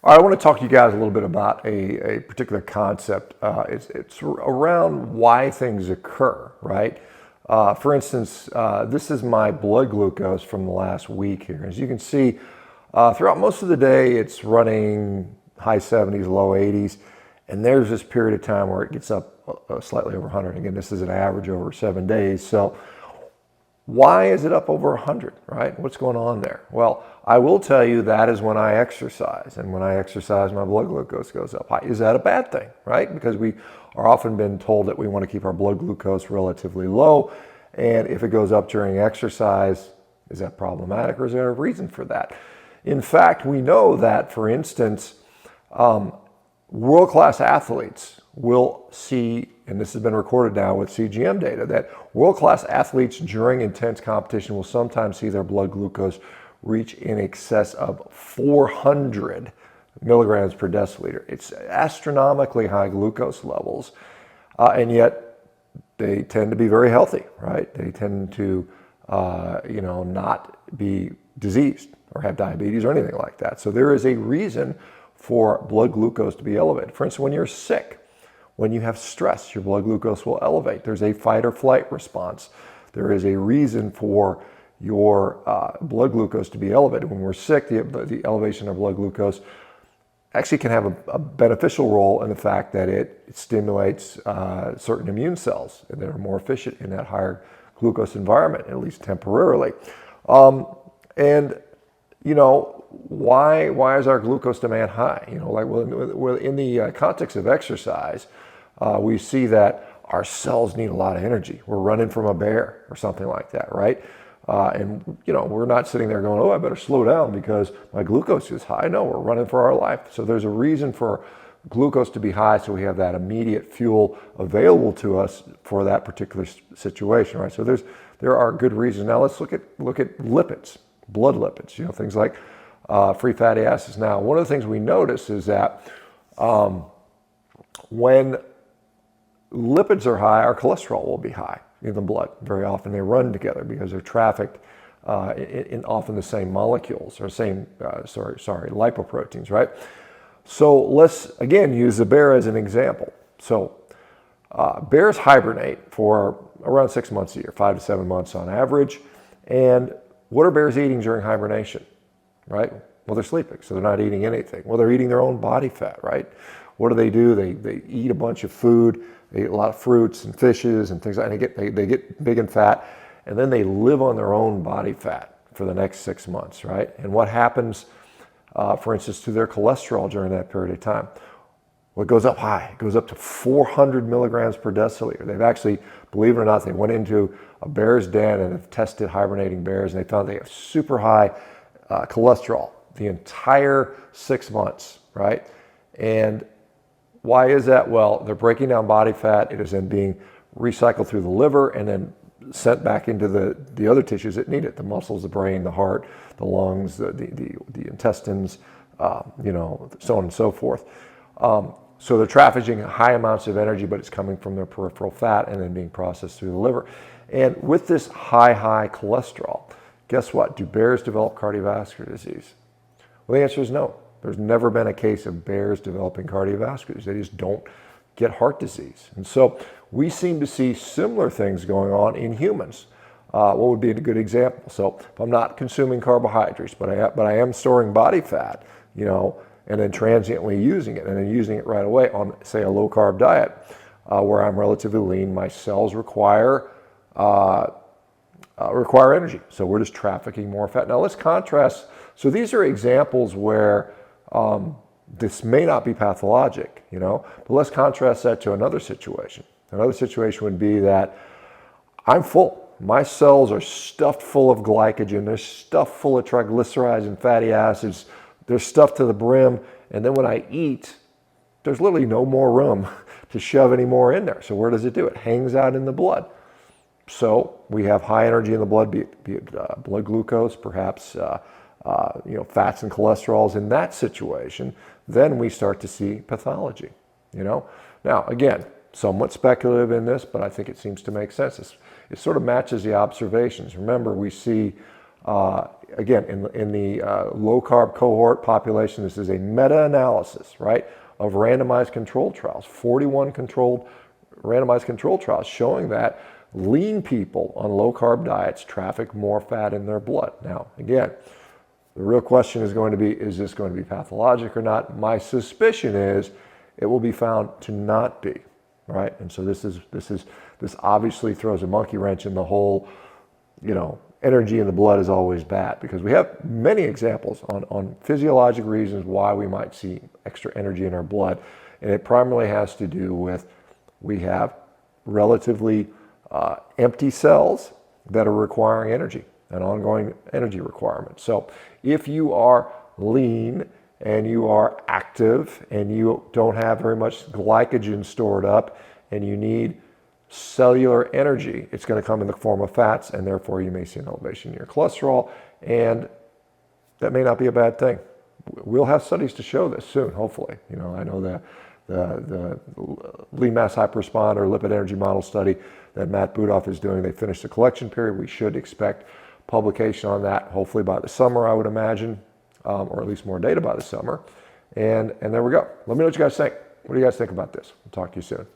All right, I want to talk to you guys a little bit about a particular concept. It's around why things occur, right? For instance, this is my blood glucose from the last week here. As you can see, throughout most of the day, it's running high 70s, low 80s. And there's this period of time where it gets up slightly over 100. Again, this is an average over 7 days. So why is it up over 100, right? What's going on there? Well, I will tell you that is when I exercise. And when I exercise, my blood glucose goes up high. Is that a bad thing, right? Because we are often been told that we want to keep our blood glucose relatively low. And if it goes up during exercise, is that problematic, or is there a reason for that? In fact, we know that, for instance, world-class athletes will see, and this has been recorded now with CGM data, that world-class athletes during intense competition will sometimes see their blood glucose reach in excess of 400 milligrams per deciliter. It's astronomically high glucose levels, and yet they tend to be very healthy, right? They tend to, not be diseased or have diabetes or anything like that. So there is a reason for blood glucose to be elevated. For instance, when you're sick, when you have stress, your blood glucose will elevate. There's a fight or flight response. There is a reason for your blood glucose to be elevated. When we're sick, the elevation of blood glucose actually can have a beneficial role in the fact that it stimulates certain immune cells that are more efficient in that higher glucose environment, at least temporarily. Why is our glucose demand high? In the context of exercise, we see that our cells need a lot of energy. We're running from a bear or something like that, right? We're not sitting there going, oh, I better slow down because my glucose is high. No, we're running for our life. So there's a reason for glucose to be high, so we have that immediate fuel available to us for that particular situation, right? So there are good reasons. Now let's look at lipids, blood lipids, things like free fatty acids. Now, one of the things we notice is that when lipids are high, our cholesterol will be high in the blood. Very often they run together because they're trafficked in often the same molecules or same, lipoproteins, right? So let's, again, use the bear as an example. So bears hibernate for around 6 months a year, 5 to 7 months on average. And what are bears eating during hibernation, right? Well, they're sleeping, so they're not eating anything. Well, they're eating their own body fat, right? What do? They eat a bunch of food. They eat a lot of fruits and fishes and things like that. And they get big and fat, and then they live on their own body fat for the next 6 months, right? And what happens, for instance, to their cholesterol during that period of time? Well, it goes up high. It goes up to 400 milligrams per deciliter. They've actually, believe it or not, they went into a bear's den and have tested hibernating bears, and they found they have super high cholesterol the entire 6 months, right? And why is that? Well, they're breaking down body fat. It is then being recycled through the liver and then sent back into the other tissues that need it, the muscles, the brain, the heart, the lungs, the intestines, so on and so forth. So they're trafficking high amounts of energy, but it's coming from their peripheral fat and then being processed through the liver. And with this high cholesterol, guess what? Do bears develop cardiovascular disease? Well, the answer is no. There's never been a case of bears developing cardiovascular disease. They just don't get heart disease. And so we seem to see similar things going on in humans. What would be a good example? So if I'm not consuming carbohydrates, but I am storing body fat, and then transiently using it, and then using it right away on, say, a low-carb diet, where I'm relatively lean, my cells require energy. So we're just trafficking more fat. Now let's contrast. So these are examples where this may not be pathologic, but let's contrast that to another situation. Another situation would be that I'm full. My cells are stuffed full of glycogen. They're stuffed full of triglycerides and fatty acids. They're stuffed to the brim. And then when I eat, there's literally no more room to shove any more in there. So where does it do? It hangs out in the blood. So we have high energy in the blood, be it blood glucose, perhaps fats and cholesterols. In that situation, then we start to see pathology. Now again, somewhat speculative in this, but I think it seems to make sense. It sort of matches the observations. Remember, we see Again, in the low-carb cohort population, this is a meta-analysis, right, of randomized controlled trials, 41 randomized controlled trials showing that lean people on low-carb diets traffic more fat in their blood. Now, again, the real question is going to be, is this going to be pathologic or not? My suspicion is it will be found to not be, right? And so this obviously throws a monkey wrench in the whole, energy in the blood is always bad, because we have many examples on physiologic reasons why we might see extra energy in our blood. And it primarily has to do with, we have relatively empty cells that are requiring energy, an ongoing energy requirement. So if you are lean and you are active and you don't have very much glycogen stored up and you need cellular energy, it's going to come in the form of fats, and therefore you may see an elevation in your cholesterol, and that may not be a bad thing. We'll have studies to show this soon, hopefully. I know the lean mass hyperresponder lipid energy model study that Matt Budoff is doing, they finished the collection period. We should expect publication on that hopefully by the summer, I would imagine, or at least more data by the summer. And there we go. Let me know what you guys think. What do you guys think about this? I'll talk to you soon.